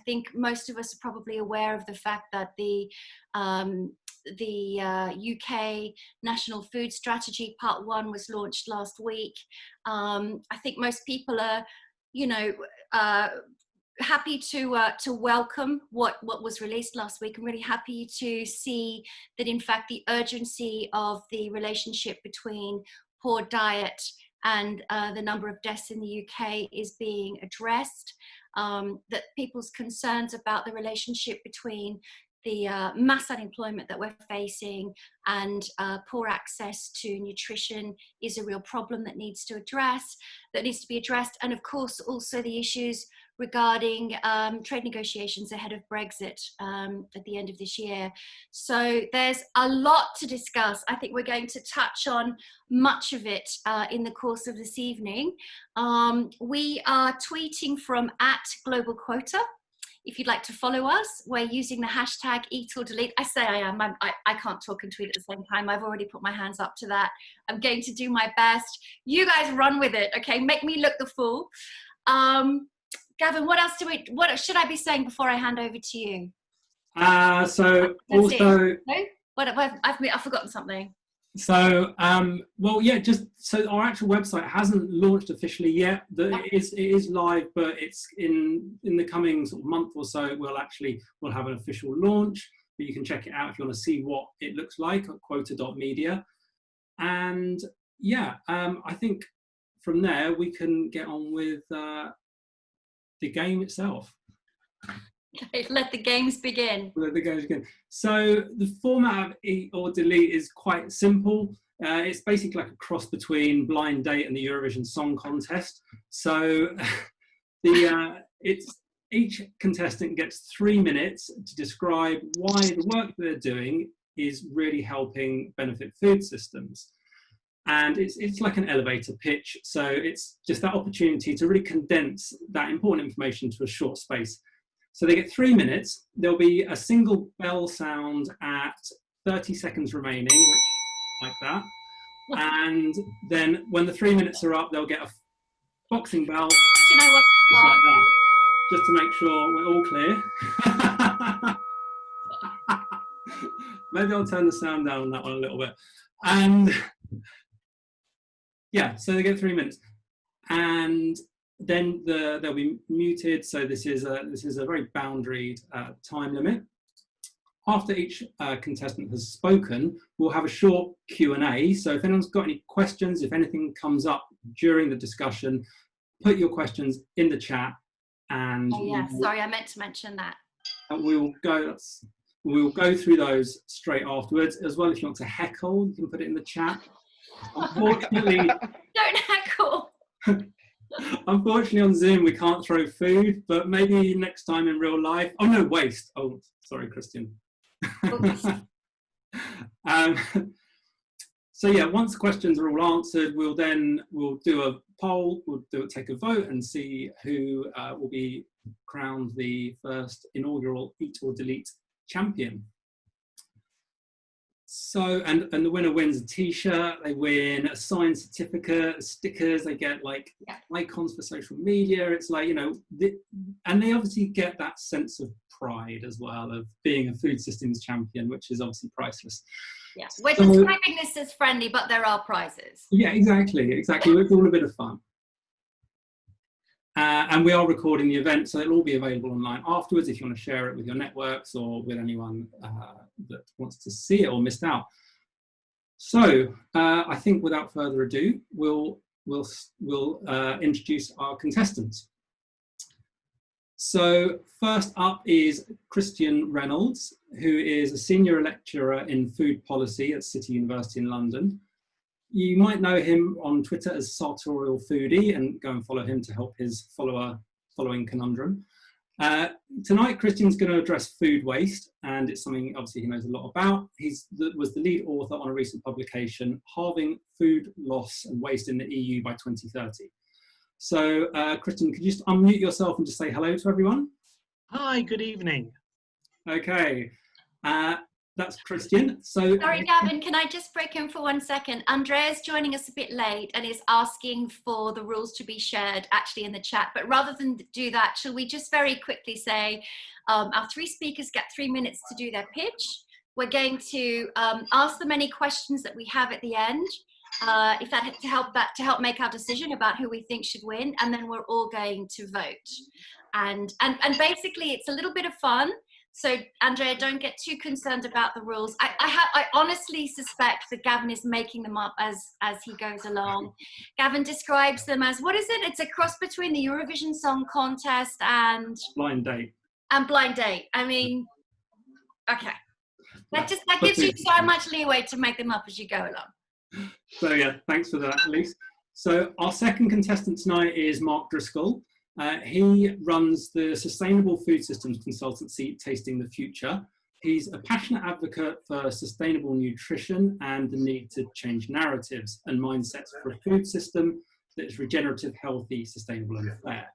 think most of us are probably aware of the fact that the UK National Food Strategy Part 1 was launched last week. I think most people are, happy to welcome what was released last week. I'm really happy to see that, in fact, the urgency of the relationship between poor diet and the number of deaths in the UK is being addressed. That people's concerns about the relationship between the mass unemployment that we're facing and poor access to nutrition is a real problem that needs to be addressed. And of course, also the issues regarding trade negotiations ahead of Brexit at the end of this year. So there's a lot to discuss. I think we're going to touch on much of it in the course of this evening. We are tweeting from @GlobalQuota. If you'd like to follow us, we're using the hashtag #EatOrDelete. I say I am. I can't talk and tweet at the same time. I've already put my hands up to that. I'm going to do my best. You guys run with it, okay? Make me look the fool. Gavin, what else what should I be saying before I hand over to you? I've forgotten something. So, well, yeah, so our actual website hasn't launched officially yet. It is live, but it's in the coming sort of month or so, we'll have an official launch, but you can check it out if you want to see what it looks like at quota.media. And yeah, I think from there we can get on with the game itself. Okay, let the games begin. Let the games begin. So the format of Eat or Delete is quite simple. It's basically like a cross between Blind Date and the Eurovision Song Contest. So each contestant gets 3 minutes to describe why the work they're doing is really helping benefit food systems. And it's like an elevator pitch. So it's just that opportunity to really condense that important information to a short space. So they get 3 minutes. There'll be a single bell sound at 30 seconds remaining, like that. And then when the 3 minutes are up, they'll get a boxing bell, you know what? like that, just to make sure we're all clear. Maybe I'll turn the sound down on that one a little bit. And yeah, so they get 3 minutes. And then they'll be muted. So this is a very boundaried time limit. After each contestant has spoken, we'll have a short Q&A. So if anyone's got any questions, if anything comes up during the discussion, put your questions in the chat. And sorry, I meant to mention that. We'll go through those straight afterwards. As well, if you want to heckle, you can put it in the chat. Unfortunately, don't heckle. Unfortunately, on Zoom, we can't throw food, but maybe next time in real life. Oh, no, waste. Oh, sorry, Christian. So yeah, once the questions are all answered, we'll do a poll, take a vote and see who will be crowned the first inaugural Eat or Delete champion. So, and the winner wins a t-shirt, they win a signed certificate, stickers, they get like icons for social media. It's like, and they obviously get that sense of pride as well of being a food systems champion, which is obviously priceless. Yeah, we're describing this as friendly, but there are prizes. Yeah, exactly. It's all a bit of fun. And we are recording the event, so it'll all be available online afterwards if you want to share it with your networks or with anyone that wants to see it or missed out. So I think without further ado, we'll introduce our contestants. So first up is Christian Reynolds, who is a senior lecturer in food policy at City University in London. You might know him on Twitter as Sartorial Foodie, and go and follow him to help his following conundrum. Tonight, Christian's going to address food waste, and it's something obviously he knows a lot about. He was the lead author on a recent publication, Halving Food Loss and Waste in the EU by 2030. So, Christian, could you just unmute yourself and just say hello to everyone? Hi, good evening. Okay. that's Christian. So sorry, Gavin, can I just break in for 1 second? Andrea's joining us a bit late and is asking for the rules to be shared actually in the chat. But rather than do that, shall we just very quickly say our 3 speakers get 3 minutes to do their pitch. We're going to ask them any questions that we have at the end, if that to help make our decision about who we think should win, and then we're all going to vote. And basically, it's a little bit of fun. So Andrea, don't get too concerned about the rules. I honestly suspect that Gavin is making them up as he goes along. Gavin describes them as, what is it? It's a cross between the Eurovision Song Contest and Blind Date. And Blind Date. I mean, okay. That gives you so much leeway to make them up as you go along. So yeah, thanks for that, Elise. So our second contestant tonight is Mark Driscoll. He runs the Sustainable Food Systems Consultancy, Tasting the Future. He's a passionate advocate for sustainable nutrition and the need to change narratives and mindsets for a food system that is regenerative, healthy, sustainable and fair.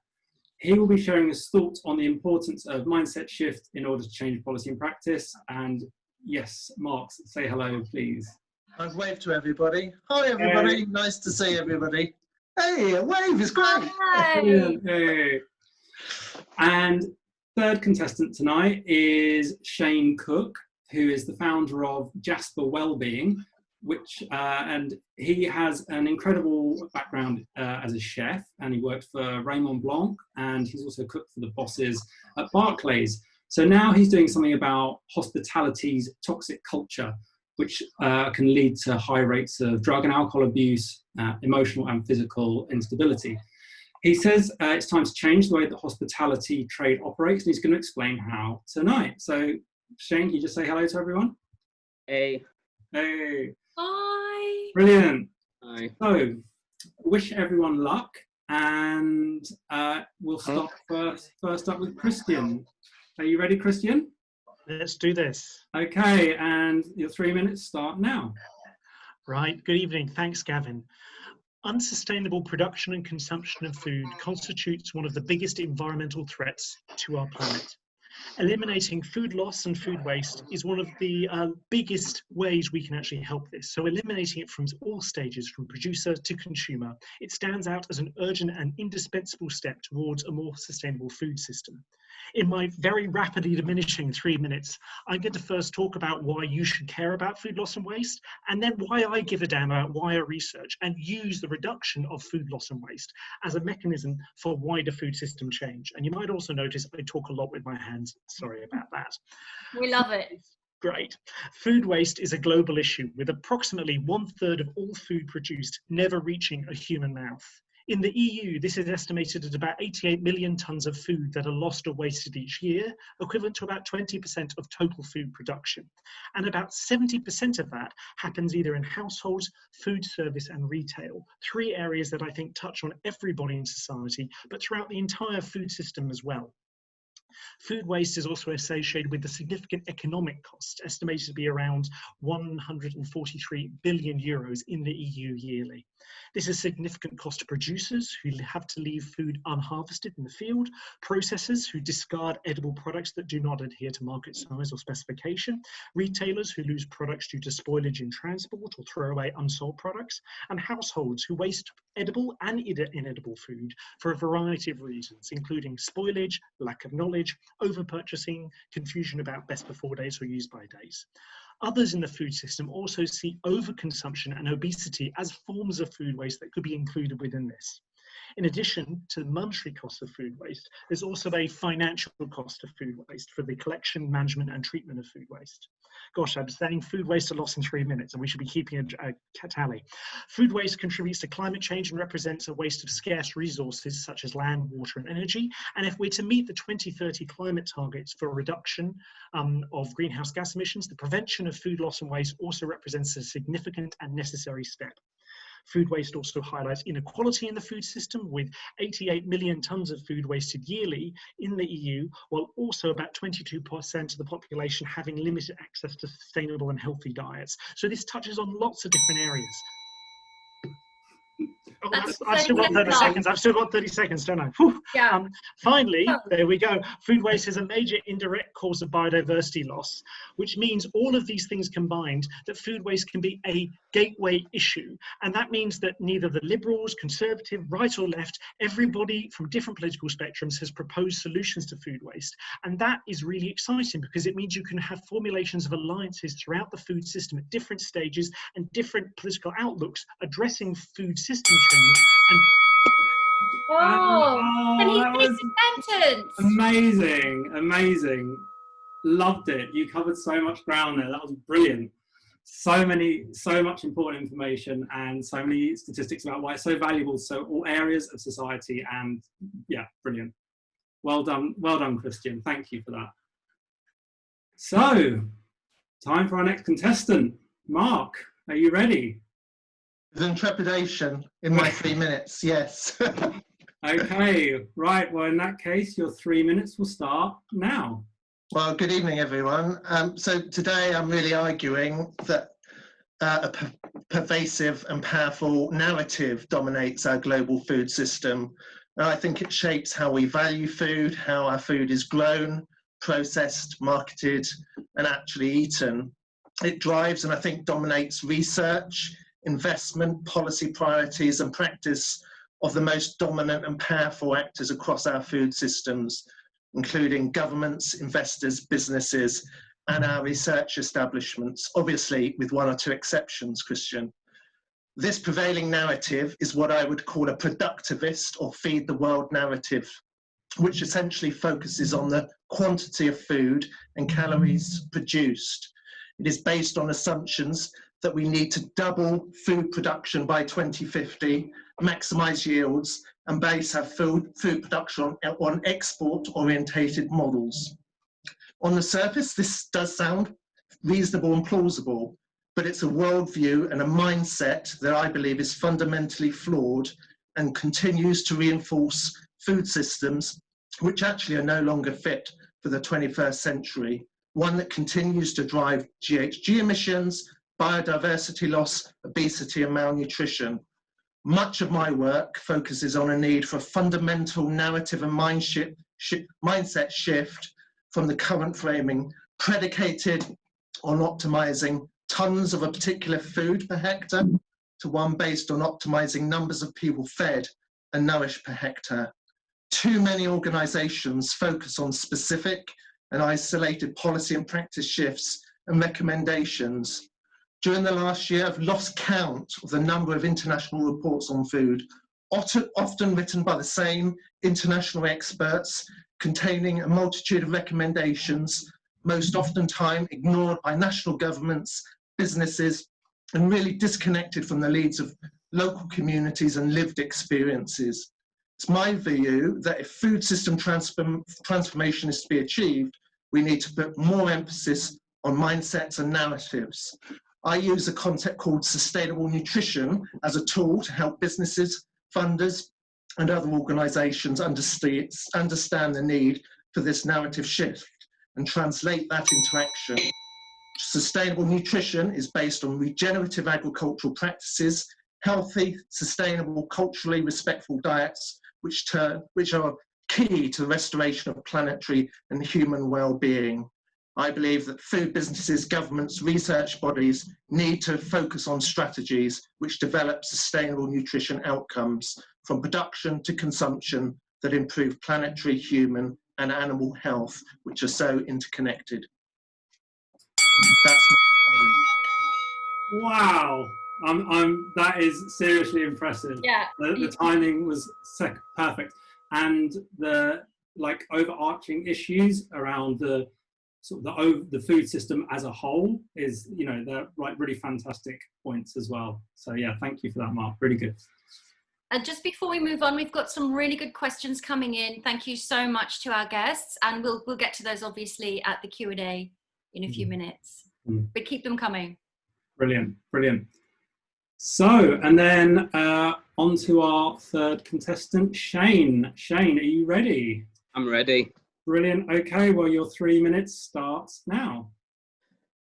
He will be sharing his thoughts on the importance of mindset shift in order to change policy and practice. And yes, Mark, say hello, please. I've waved to everybody. Hi, everybody. Hey. Nice to see everybody. Hey, a wave is great. Hi. Hey. And third contestant tonight is Shane Cook, who is the founder of Jasper Wellbeing, and he has an incredible background as a chef, and he worked for Raymond Blanc, and he's also cooked for the bosses at Barclays. So now he's doing something about hospitality's toxic culture, which can lead to high rates of drug and alcohol abuse, emotional and physical instability. He says it's time to change the way that hospitality trade operates, and he's going to explain how tonight. So, Shane, can you just say hello to everyone? Hey. Hey. Hi. Brilliant. Hi. So, wish everyone luck, and we'll start first up with Christian. Are you ready, Christian? Let's do this. Okay, and your 3 minutes start now. Right, good evening. Thanks, Gavin. Unsustainable production and consumption of food constitutes one of the biggest environmental threats to our planet. Eliminating food loss and food waste is one of the biggest ways we can actually help this. So eliminating it from all stages, from producer to consumer, it stands out as an urgent and indispensable step towards a more sustainable food system. In my very rapidly diminishing 3 minutes, I'm going to first talk about why you should care about food loss and waste, and then why I give a damn about why I research and use the reduction of food loss and waste as a mechanism for wider food system change. And you might also notice I talk a lot with my hands. Sorry about that. We love it. Great. Food waste is a global issue, with approximately 1/3 of all food produced never reaching a human mouth. In the EU, this is estimated at about 88 million tonnes of food that are lost or wasted each year, equivalent to about 20% of total food production. And about 70% of that happens either in households, food service and retail, 3 areas that I think touch on everybody in society, but throughout the entire food system as well. Food waste is also associated with the significant economic cost, estimated to be around 143 billion euros in the EU yearly. This is a significant cost to producers who have to leave food unharvested in the field, processors who discard edible products that do not adhere to market size or specification, retailers who lose products due to spoilage in transport or throw away unsold products, and households who waste edible and inedible food for a variety of reasons, including spoilage, lack of knowledge, over-purchasing, confusion about best before dates or use by dates. Others in the food system also see overconsumption and obesity as forms of food waste that could be included within this. In addition to the monetary cost of food waste, there's also a financial cost of food waste for the collection, management and treatment of food waste. Gosh, I'm saying food waste a lot in 3 minutes, and we should be keeping a tally. Food waste contributes to climate change and represents a waste of scarce resources such as land, water and energy. And if we're to meet the 2030 climate targets for reduction of greenhouse gas emissions, the prevention of food loss and waste also represents a significant and necessary step. Food waste also highlights inequality in the food system, with 88 million tonnes of food wasted yearly in the EU, while also about 22% of the population having limited access to sustainable and healthy diets. So this touches on lots of different areas. Oh, That's I've still got 30 seconds. I've still got 30 seconds, don't I? Whew. Yeah. Finally, there we go. Food waste is a major indirect cause of biodiversity loss, which means all of these things combined, that food waste can be a gateway issue. And that means that neither the Liberals, Conservative, right or left, everybody from different political spectrums has proposed solutions to food waste. And that is really exciting because it means you can have formulations of alliances throughout the food system at different stages and different political outlooks addressing food system change. And and he that was sentence. amazing, amazing. Loved it. You covered so much ground there. That was brilliant. So much important information and so many statistics about why it's so valuable to all areas of society. And yeah, brilliant. Well done, Christian. Thank you for that. So, time for our next contestant. Mark, are you ready? With trepidation in my 3 minutes, yes. Okay, right. Well, in that case, your 3 minutes will start now. Well, good evening, everyone. So today I'm really arguing that a pervasive and powerful narrative dominates our global food system. And I think it shapes how we value food, how our food is grown, processed, marketed, and actually eaten. It drives and I think dominates research, investment, policy priorities, and practice of the most dominant and powerful actors across our food systems, including governments, investors, businesses, and our research establishments, obviously with one or two exceptions, Christian. This prevailing narrative is what I would call a productivist or feed the world narrative, which essentially focuses on the quantity of food and calories produced. It is based on assumptions that we need to double food production by 2050, maximize yields, and base our food production on export-orientated models. On the surface, this does sound reasonable and plausible, but it's a worldview and a mindset that I believe is fundamentally flawed and continues to reinforce food systems which actually are no longer fit for the 21st century, one that continues to drive GHG emissions, biodiversity loss, obesity, and malnutrition. Much of my work focuses on a need for a fundamental narrative and mindset shift from the current framing predicated on optimizing tons of a particular food per hectare to one based on optimizing numbers of people fed and nourished per hectare. Too many organizations focus on specific and isolated policy and practice shifts and recommendations. During the last year, I've lost count of the number of international reports on food, often written by the same international experts, containing a multitude of recommendations, most often time ignored by national governments, businesses, and really disconnected from the needs of local communities and lived experiences. It's my view that if food system transformation is to be achieved, we need to put more emphasis on mindsets and narratives. I use a concept called sustainable nutrition as a tool to help businesses, funders, and other organizations understand the need for this narrative shift and translate that into action. Sustainable nutrition is based on regenerative agricultural practices, healthy, sustainable, culturally respectful diets, which are key to the restoration of planetary and human well-being. I believe that food businesses, governments, research bodies need to focus on strategies which develop sustainable nutrition outcomes from production to consumption that improve planetary, human, and animal health, which are so interconnected. That's Wow, that is seriously impressive. Yeah. The timing was perfect, and the overarching issues around the the food system as a whole is, they're really fantastic points as well. So yeah, thank you for that, Mark. Really good. And just before we move on, we've got some really good questions coming in. Thank you so much to our guests, and we'll get to those obviously at the Q&A in a few minutes. But keep them coming. Brilliant, brilliant. So, and then on to our third contestant, Shane. Shane, are you ready? I'm ready. Brilliant. Okay, well, your 3 minutes starts now.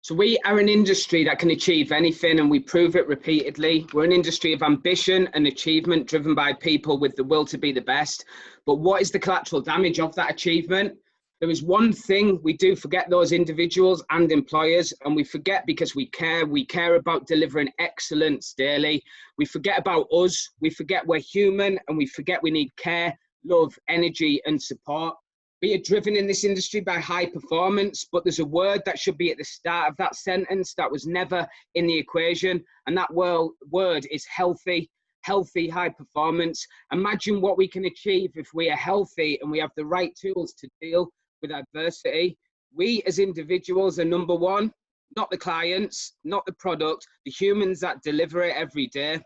So we are an industry that can achieve anything, and we prove it repeatedly. We're an industry of ambition and achievement driven by people with the will to be the best. But what is the collateral damage of that achievement? There is one thing we do forget, those individuals and employers, and we forget because we care. We care about delivering excellence daily. We forget about us. We forget we're human, and we forget we need care, love, energy, and support. We are driven in this industry by high performance, but there's a word that should be at the start of that sentence that was never in the equation, and that word is healthy. Healthy high performance. Imagine what we can achieve if we are healthy and we have the right tools to deal with adversity. We as individuals are number one, not the clients, not the product, the humans that deliver it every day.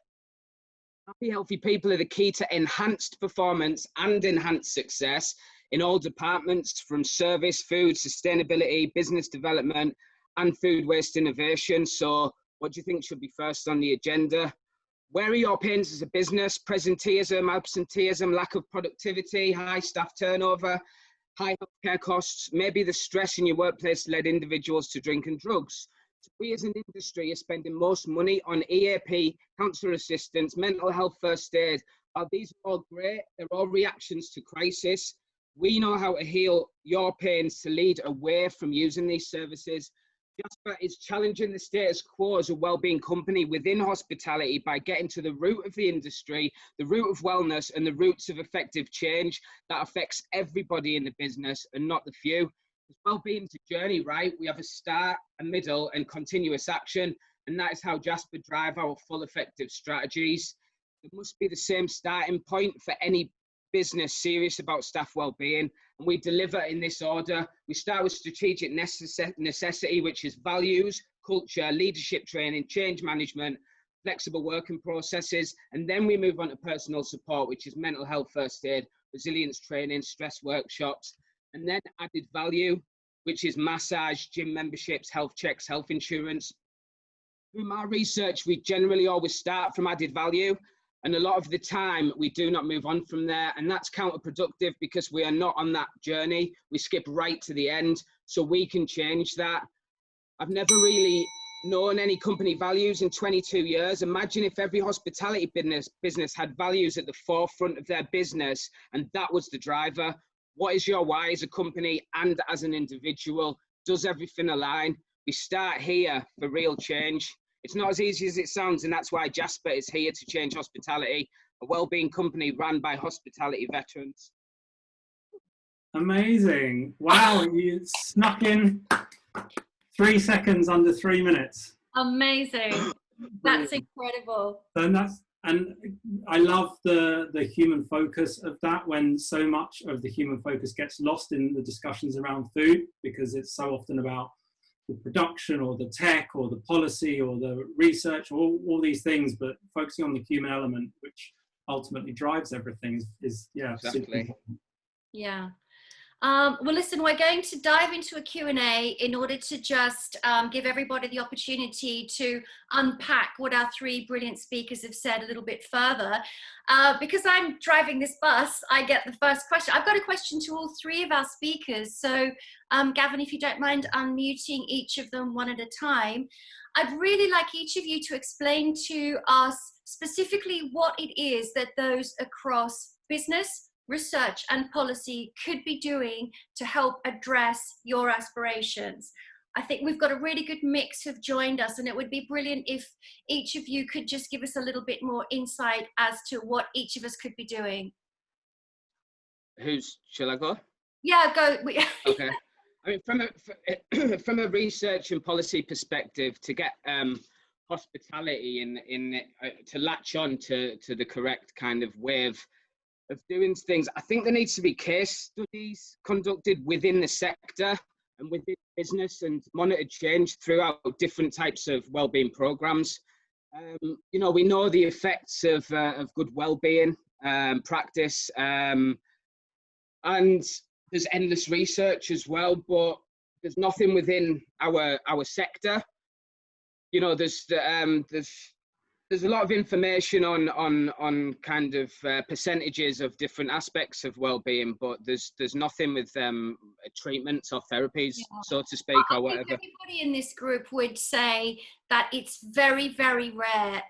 Happy, healthy people are the key to enhanced performance and enhanced success in all departments, from service, food, sustainability, business development, and food waste innovation. So what do you think should be first on the agenda? Where are your pains as a business? Presenteeism, absenteeism, lack of productivity, high staff turnover, high healthcare costs, maybe the stress in your workplace led individuals to drink and drugs. We as an industry are spending most money on EAP, counsellor assistance, mental health first aid. These are all great. They're all reactions to crisis. We know how to heal your pains to lead away from using these services. Jasper is challenging the status quo as a wellbeing company within hospitality by getting to the root of the industry, the root of wellness, and the roots of effective change that affects everybody in the business and not the few. Wellbeing's a journey, right? We have a start, a middle, and continuous action, and that is how Jasper drive our full effective strategies. It must be the same starting point for any business serious about staff well-being, and we deliver in this order. We start with strategic necessity, which is values, culture, leadership training, change management, flexible working processes, and then we move on to personal support, which is mental health first aid, resilience training, stress workshops, and then added value, which is massage, gym memberships, health checks, health insurance. Through my research, we generally always start from added value, and a lot of the time we do not move on from there, and that's counterproductive because we are not on that journey. We skip right to the end, so we can change that. I've never really known any company values in 22 years. Imagine if every hospitality business had values at the forefront of their business, and that was the driver. What is your why as a company and as an individual? Does everything align? We start here for real change. It's not as easy as it sounds, and that's why Jasper is here to change hospitality, a wellbeing company run by hospitality veterans. Amazing. Wow, you snuck in 3 seconds under 3 minutes. Amazing. That's incredible. And I love the human focus of that, when so much of the human focus gets lost in the discussions around food, because it's so often about the production or the tech or the policy or the research, or all these things, but focusing on the human element, which ultimately drives everything, is Exactly. Yeah. Well, listen, we're going to dive into a Q&A in order to just give everybody the opportunity to unpack what our three brilliant speakers have said a little bit further. Because I'm driving this bus, I get the first question. I've got a question to all three of our speakers. So, Gavin, if you don't mind unmuting each of them one at a time, I'd really like each of you to explain to us specifically what it is that those across business, research and policy could be doing to help address your aspirations. I think we've got a really good mix who've joined us, and it would be brilliant if each of you could just give us a little bit more insight as to what each of us could be doing. Shall I go? Yeah, go. Okay. I mean, from a research and policy perspective, to get hospitality to latch on to the correct kind of way of doing things, I think there needs to be case studies conducted within the sector and within business, and monitored change throughout different types of wellbeing programs. You know, we know the effects of good wellbeing practice, and there's endless research as well, but there's nothing within our sector. You know, there's There's a lot of information on kind of percentages of different aspects of well-being, but there's nothing with treatments or therapies, so to speak, or whatever. Everybody in this group would say that it's very, very rare.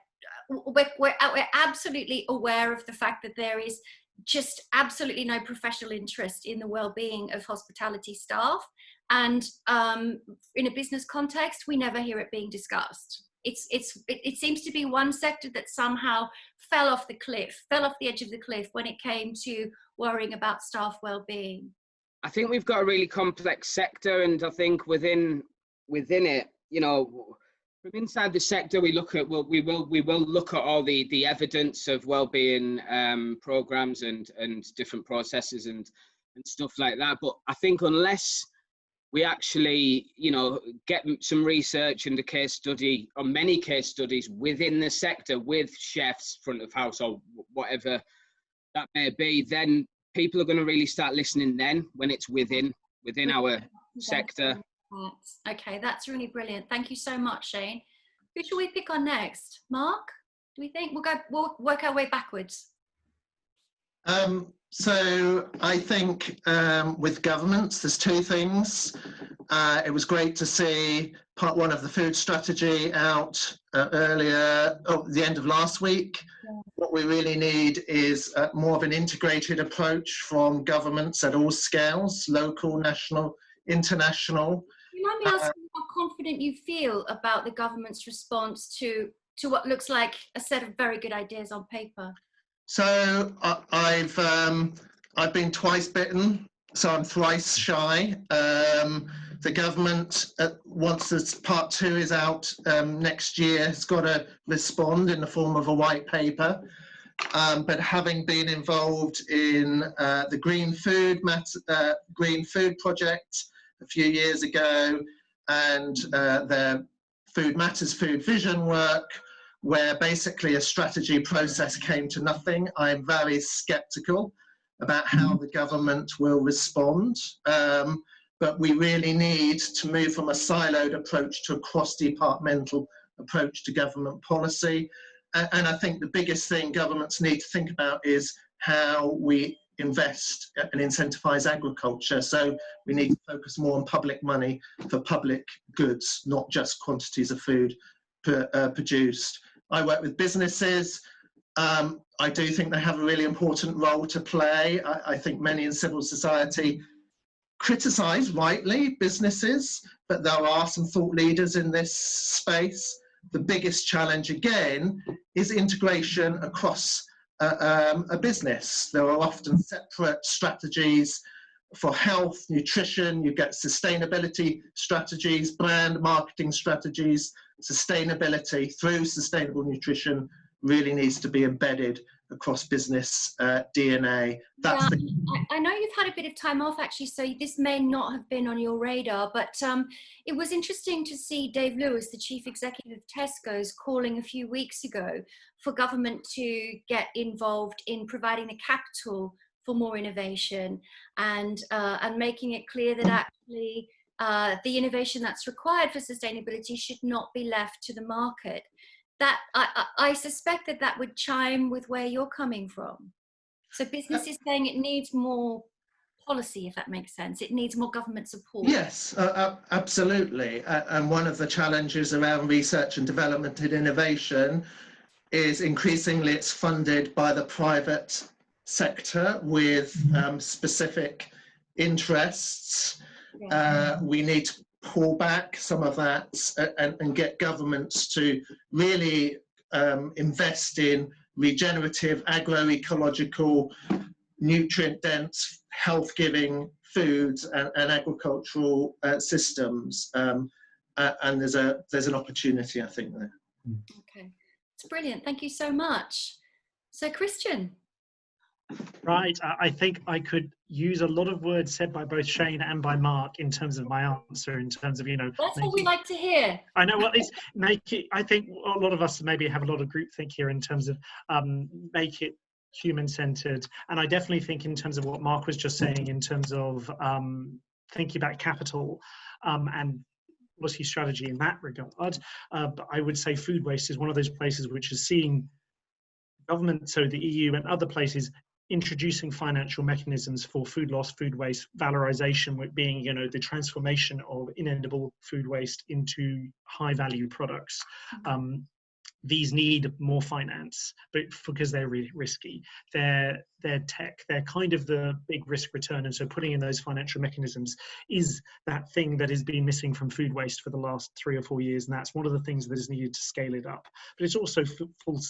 We're absolutely aware of the fact that there is just absolutely no professional interest in the well-being of hospitality staff, and in a business context, we never hear it being discussed. It seems to be one sector that somehow fell off the edge of the cliff when it came to worrying about staff well-being. I think we've got a really complex sector, and I think within it, you know, from inside the sector, we will look at all the evidence of well-being programs and different processes and stuff like that. But I think unless we actually, you know, get some research and a case study, or many case studies within the sector with chefs, front of house, or whatever that may be, then people are going to really start listening then when it's within our sector. Okay, that's really brilliant. Thank you so much, Shane. Who should we pick on next? Mark, do we think? We'll work our way backwards. So I think with governments, there's two things. It was great to see part one of the food strategy out the end of last week. Yeah. What we really need is more of an integrated approach from governments at all scales, local, national, international. You mind me asking how confident you feel about the government's response to what looks like a set of very good ideas on paper? So I've been twice bitten, so I'm thrice shy. The government, once this part two is out next year, has got to respond in the form of a white paper. But having been involved in the Green Food Project a few years ago, and their Food Matters, Food Vision work, where basically a strategy process came to nothing, I'm very sceptical about how the government will respond. But we really need to move from a siloed approach to a cross-departmental approach to government policy. And I think the biggest thing governments need to think about is how we invest and incentivize agriculture. So we need to focus more on public money for public goods, not just quantities of food produced. I work with businesses. I do think they have a really important role to play. I think many in civil society criticize, rightly, businesses, but there are some thought leaders in this space. The biggest challenge, again, is integration across a business. There are often separate strategies for health, nutrition. You get sustainability strategies, brand marketing strategies. Sustainability through sustainable nutrition really needs to be embedded across business DNA. I know you've had a bit of time off actually, so this may not have been on your radar, but it was interesting to see Dave Lewis, the chief executive of Tesco's, calling a few weeks ago for government to get involved in providing the capital for more innovation and making it clear that actually the innovation that's required for sustainability should not be left to the market. That I suspect that would chime with where you're coming from. So business is saying it needs more policy, if that makes sense. It needs more government support. Yes, absolutely. And one of the challenges around research and development and innovation is increasingly it's funded by the private sector with specific interests. We need to pull back some of that and get governments to really invest in regenerative, agroecological, nutrient-dense, health-giving foods and agricultural systems. And there's an opportunity, I think, there. Okay, it's brilliant. Thank you so much. So, Christian. Right, I think I could use a lot of words said by both Shane and by Mark in terms of my answer, in terms of, you know. That's what we like to hear. I know, well, I think a lot of us maybe have a lot of groupthink here in terms of make it human-centered. And I definitely think in terms of what Mark was just saying, in terms of thinking about capital and policy strategy in that regard. But I would say food waste is one of those places which is seeing government, so the EU and other places, introducing financial mechanisms for food loss, food waste, valorization, being, you know, the transformation of inedible food waste into high value products. These need more finance, but because they're really risky. They're tech, they're kind of the big risk return. And so putting in those financial mechanisms is that thing that has been missing from food waste for the last 3 or 4 years. And that's one of the things that is needed to scale it up. But it's also full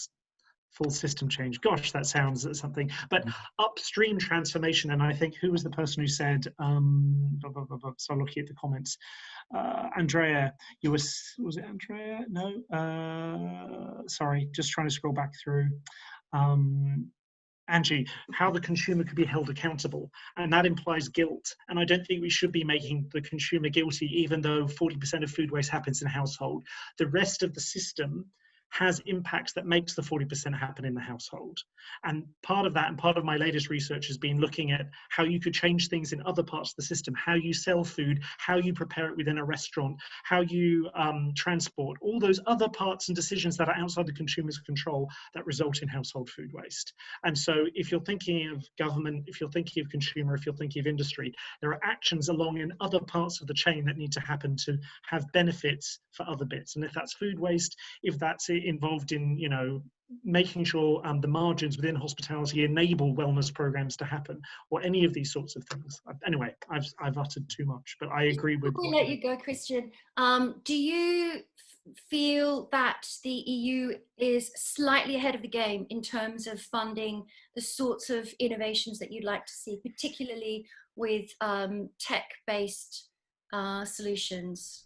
system change. Gosh, that sounds something. But upstream transformation, and I think, who was the person who said, so looking at the comments, Andrea, was it Andrea? No, sorry, just trying to scroll back through. Angie, how the consumer could be held accountable, and that implies guilt. And I don't think we should be making the consumer guilty, even though 40% of food waste happens in a household. The rest of the system has impacts that makes the 40% happen in the household. And part of that, and part of my latest research, has been looking at how you could change things in other parts of the system, how you sell food, how you prepare it within a restaurant, how you transport, all those other parts and decisions that are outside the consumer's control that result in household food waste. And so if you're thinking of government, if you're thinking of consumer, if you're thinking of industry, there are actions along in other parts of the chain that need to happen to have benefits for other bits. And if that's food waste, if that's involved in, you know, making sure the margins within hospitality enable wellness programs to happen, or any of these sorts of things. Anyway, I've uttered too much, but I agree with. Before we let you go, Christian, do you feel that the EU is slightly ahead of the game in terms of funding the sorts of innovations that you'd like to see, particularly with tech-based solutions?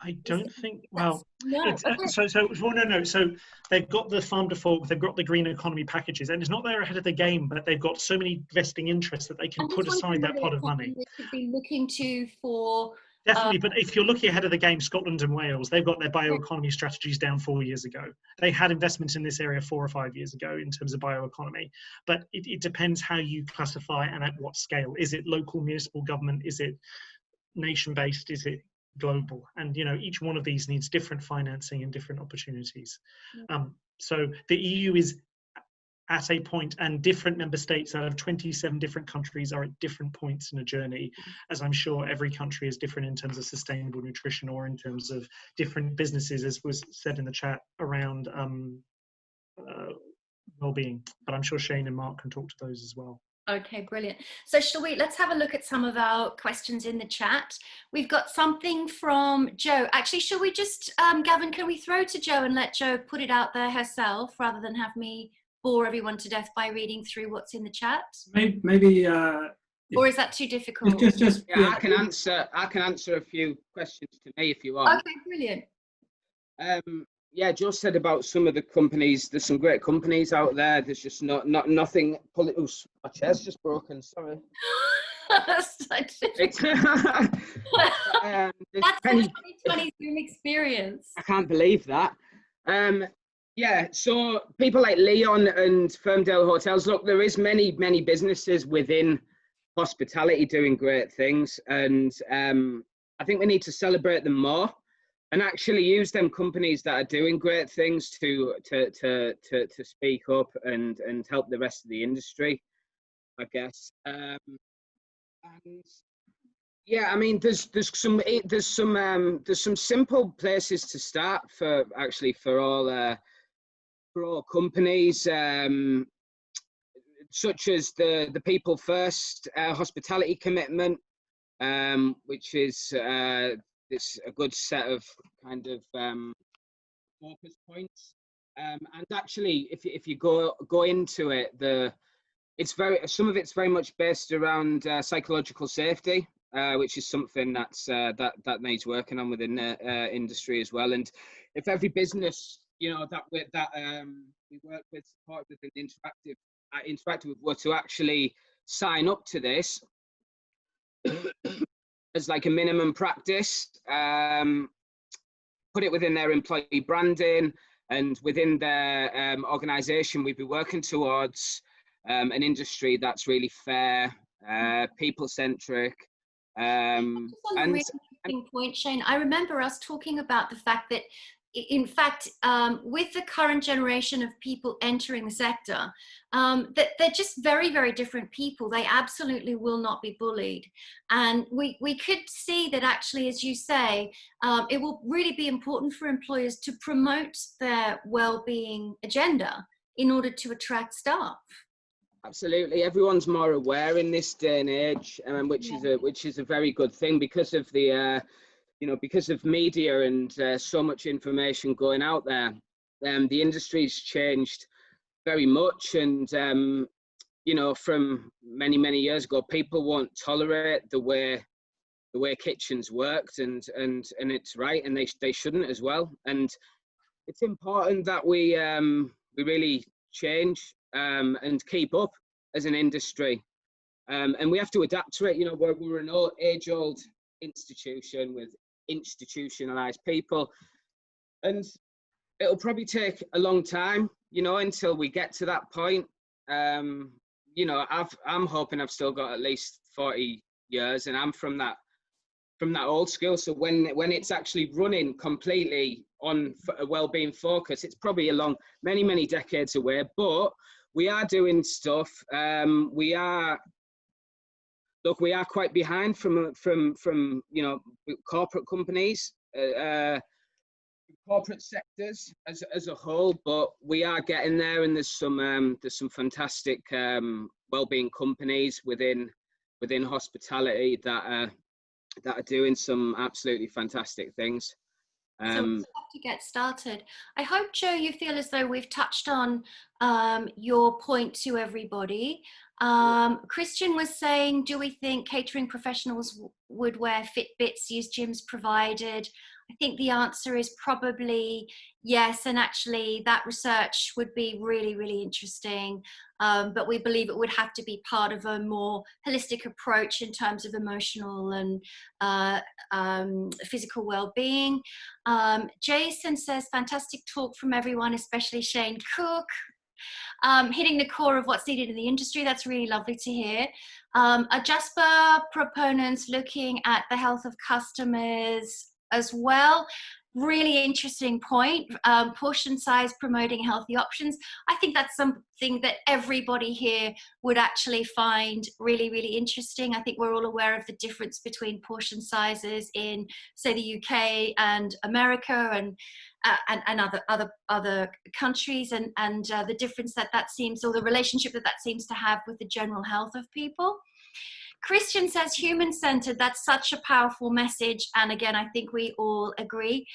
I don't think, well, no. So they've got the farm to fork, they've got the green economy packages, and it's not they're ahead of the game, but they've got so many vesting interests that they can put aside that pot of money. We could be looking to for definitely, but if you're looking ahead of the game, Scotland and Wales, they've got their bioeconomy strategies down 4 years ago. They had investments in this area 4 or 5 years ago in terms of bioeconomy, but it depends how you classify and at what scale. Is it local municipal government? Is it nation-based? Is it global? And, you know, each one of these needs different financing and different opportunities. So the EU is at a point, and different member states out of 27 different countries are at different points in a journey, as I'm sure every country is different in terms of sustainable nutrition, or in terms of different businesses, as was said in the chat, around well-being. But I'm sure Shane and Mark can talk to those as well. Okay, brilliant. So let's have a look at some of our questions in the chat. We've got something from Jo. Actually, shall we just, Gavin, can we throw to Jo and let Jo put it out there herself, rather than have me bore everyone to death by reading through what's in the chat? Maybe or is that too difficult? Yeah, I can answer a few questions to me if you want. Okay, brilliant. Yeah, Jo said about some of the companies. There's some great companies out there. There's just nothing. Oh, my chair's just broken. Sorry. That's the 2020 Zoom experience. I can't believe that. Yeah, so people like Leon and Ferndale Hotels. Look, there is many businesses within hospitality doing great things, and I think we need to celebrate them more. And actually use them companies that are doing great things to speak up and help the rest of the industry, I guess. And yeah, I mean, there's some simple places to start for all companies, such as the People First hospitality commitment, which is it's a good set of kind of focus points, and actually, if you go into it, some of it's very much based around psychological safety, which is something that needs working on within the industry as well. And if every business, you know, that we work with, support with, and interactive with, were to actually sign up to this as like a minimum practice, put it within their employee branding and within their organisation, we'd be working towards an industry that's really fair, people-centric, And Just on a really interesting point, Shane, I remember us talking about the fact that, in fact, with the current generation of people entering the sector, that they're just very, very different people. They absolutely will not be bullied. And we could see that actually, as you say, it will really be important for employers to promote their well-being agenda in order to attract staff. Absolutely, everyone's more aware in this day and age, which is a very good thing because of the because of media and so much information going out there. The industry's changed very much, and from many years ago, people won't tolerate the way kitchens worked, and it's right, and they shouldn't as well. And it's important that we really change and keep up as an industry, and we have to adapt to it. We're an age-old institution with institutionalized people, and it'll probably take a long time, until we get to that point. I'm hoping I've still got at least 40 years, and I'm from that old school. So when it's actually running completely on a well-being focus, it's probably along many decades away. But we are doing stuff. We are quite behind from corporate companies, corporate sectors as a whole. But we are getting there, and there's some fantastic well-being companies within hospitality that are doing some absolutely fantastic things. So we have to get started. I hope, Joe, you feel as though we've touched on your point to everybody. Christian was saying, do we think catering professionals would wear Fitbits, use gyms provided? I think the answer is probably yes, and actually that research would be really interesting, but we believe it would have to be part of a more holistic approach in terms of emotional and physical well-being. Jason says, fantastic talk from everyone, especially Shane Cook. Hitting the core of what's needed in the industry. That's really lovely to hear. Are JASPA proponents looking at the health of customers as well? Really interesting point. Portion size promoting healthy options. I think that's something that everybody here would actually find really interesting. I think we're all aware of the difference between portion sizes in, say, the UK and America and other countries, and the difference that seems, or the relationship that seems to have with the general health of people. Christian says human-centered. That's such a powerful message, and again, I think we all agree.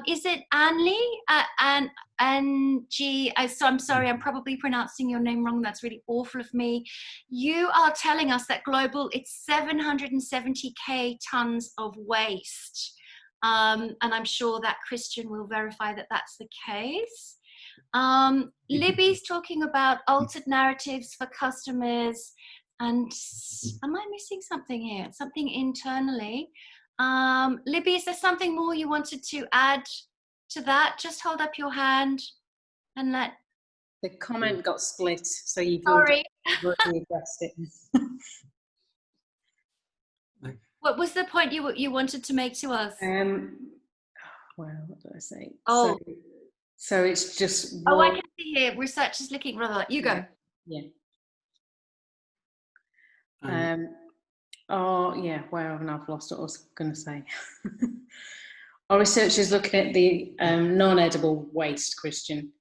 Is it Anli? Angie? So I'm sorry, I'm probably pronouncing your name wrong. That's really awful of me. You are telling us that global, it's 770k tons of waste. And I'm sure that Christian will verify that that's the case. Libby's talking about altered narratives for customers. And am I missing something here? Something internally. Libby, is there something more you wanted to add to that? Just hold up your hand and let... The comment got split, so you've already addressed it. What was the point you wanted to make to us? Well, what do I say? Oh. So it's just... Oh, I can see here. Research is looking rather... You go. Yeah. Well, and I've lost what I was going to say. Our research is looking at the non-edible waste, Christian.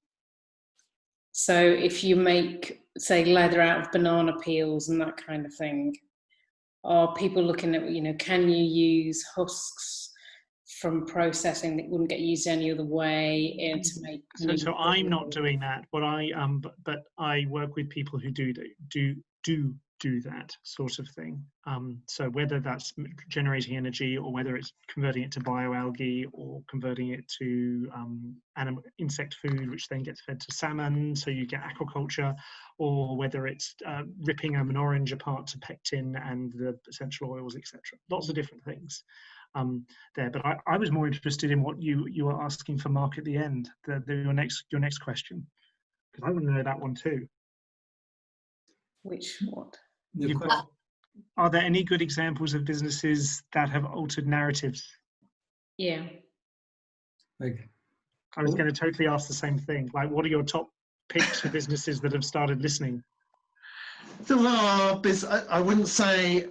So if you make, say, leather out of banana peels and that kind of thing, are people looking at, can you use husks from processing that wouldn't get used any other way to make... So I'm not doing that. What but I work with people who do that sort of thing. So whether that's generating energy or whether it's converting it to bioalgae or converting it to insect food, which then gets fed to salmon, so you get aquaculture, or whether it's ripping an orange apart to pectin and the essential oils, etc. Lots of different things there. But I was more interested in what you were asking for, Mark, at the end, your next question, because I want to know that one too. Which what? You've got Are there any good examples of businesses that have altered narratives? Yeah. Okay. I was going to totally ask the same thing. Like, what are your top picks for businesses that have started listening? There are, I wouldn't say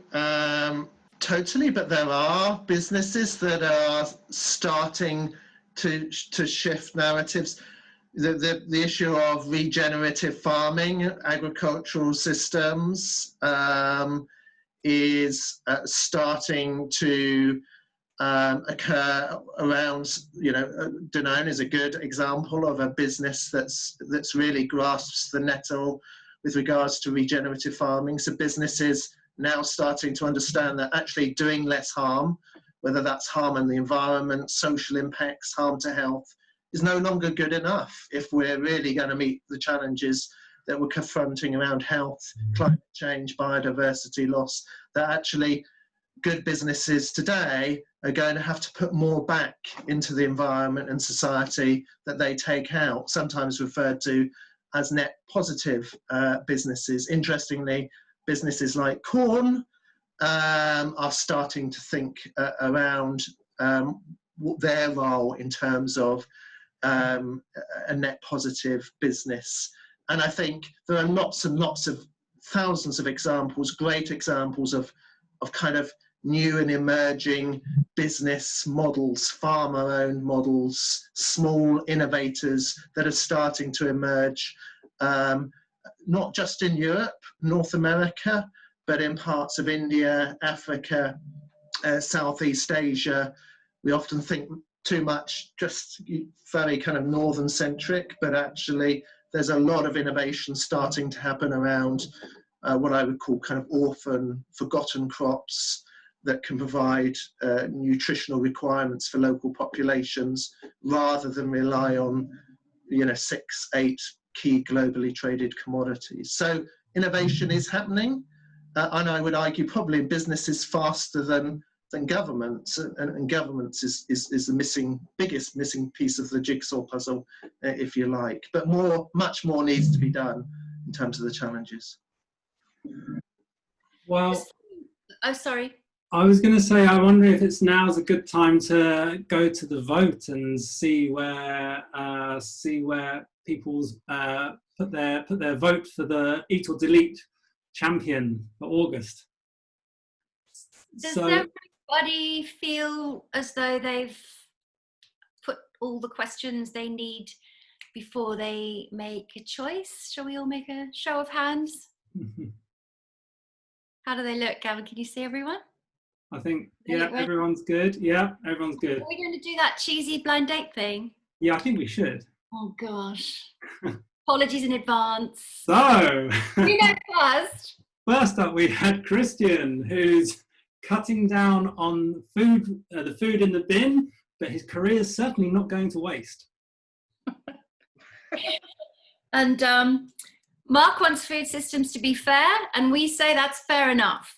totally, but there are businesses that are starting to shift narratives. The issue of regenerative farming, agricultural systems is starting to occur around, you know, Danone is a good example of a business that's really grasps the nettle with regards to regenerative farming. So businesses now starting to understand that actually doing less harm, whether that's harm on the environment, social impacts, harm to health, is no longer good enough if we're really going to meet the challenges that we're confronting around health, climate change, biodiversity loss, that actually good businesses today are going to have to put more back into the environment and society that they take out, sometimes referred to as net positive businesses. Interestingly, businesses like Quorn are starting to think around their role in terms of a net positive business. And I think there are lots and lots of thousands of examples, great examples of kind of new and emerging business models, farmer-owned models, small innovators that are starting to emerge, not just in Europe, North America, but in parts of India, Africa, Southeast Asia. We often think too much just very kind of northern centric, but actually there's a lot of innovation starting to happen around what I would call kind of orphan, forgotten crops that can provide nutritional requirements for local populations rather than rely on, you know, 6-8 key globally traded commodities. So innovation is happening, and I would argue probably in businesses faster than governments, and governments is the biggest missing piece of the jigsaw puzzle, if you like. But much more needs to be done in terms of the challenges. Well, Oh, sorry. I was going to say, I wonder if it's now's a good time to go to the vote and see where people's put their vote for the Eat or Delete champion for August. Does everybody feel as though they've put all the questions they need before they make a choice? Shall we all make a show of hands? How do they look, Gavin? Can you see everyone? I think, yeah, everyone's good. Yeah, everyone's good. Are we going to do that cheesy blind date thing? Yeah, I think we should. Oh, gosh. Apologies in advance. So, You go first. First up, we had Christian, who's cutting down on food, the food in the bin, but his career is certainly not going to waste. And Mark wants food systems to be fair, and we say that's fair enough.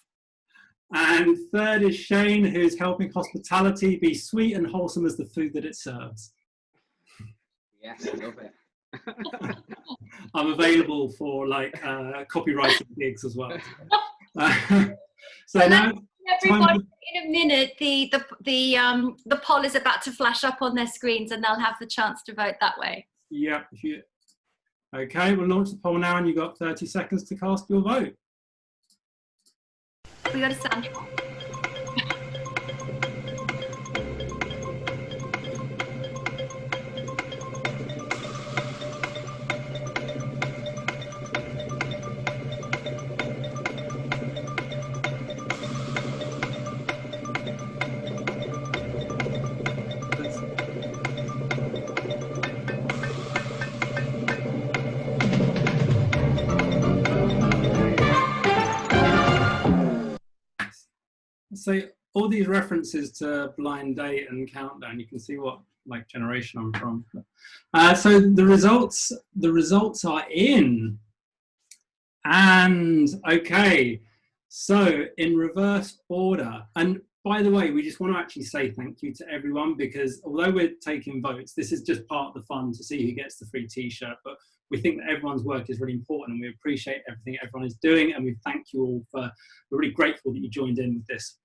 And third is Shane, who's helping hospitality be sweet and wholesome as the food that it serves. Yes, I love it. I'm available for like copyrighted gigs as well. So now, everybody, in a minute, the poll is about to flash up on their screens, and they'll have the chance to vote that way. Yeah. Okay, we'll launch the poll now, and you've got 30 seconds to cast your vote. We got a sound. So all these references to Blind Date and Countdown, you can see what like generation I'm from. So the results are in. And okay, so in reverse order. And by the way, we just want to actually say thank you to everyone, because although we're taking votes, this is just part of the fun to see who gets the free t-shirt. But we think that everyone's work is really important, and we appreciate everything everyone is doing, and we thank you all we're really grateful that you joined in with this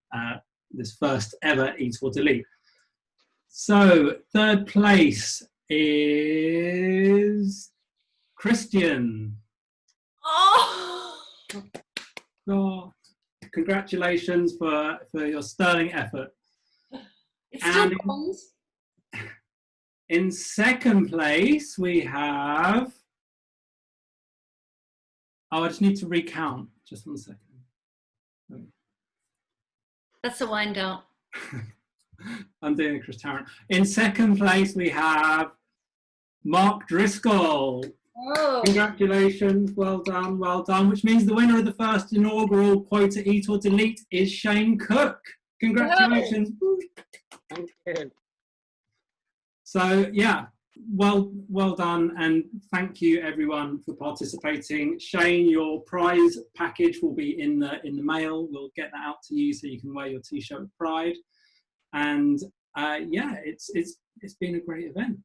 this first ever Eat or Delete. So third place is Christian. Oh, Oh, congratulations for your sterling effort. it's still And bronze. in second place, we have... Oh, I just need to recount. Just 1 second. That's a wind out. I'm doing a Chris Tarrant. In second place, we have Mark Driscoll. Oh, Congratulations, well done. Which means the winner of the first inaugural Quota Eat or Delete is Shane Cook. Congratulations. Thank you. So yeah, well done, and thank you everyone for participating. Shane, your prize package will be in the mail. We'll get that out to you so you can wear your t-shirt with pride. And yeah, it's been a great event.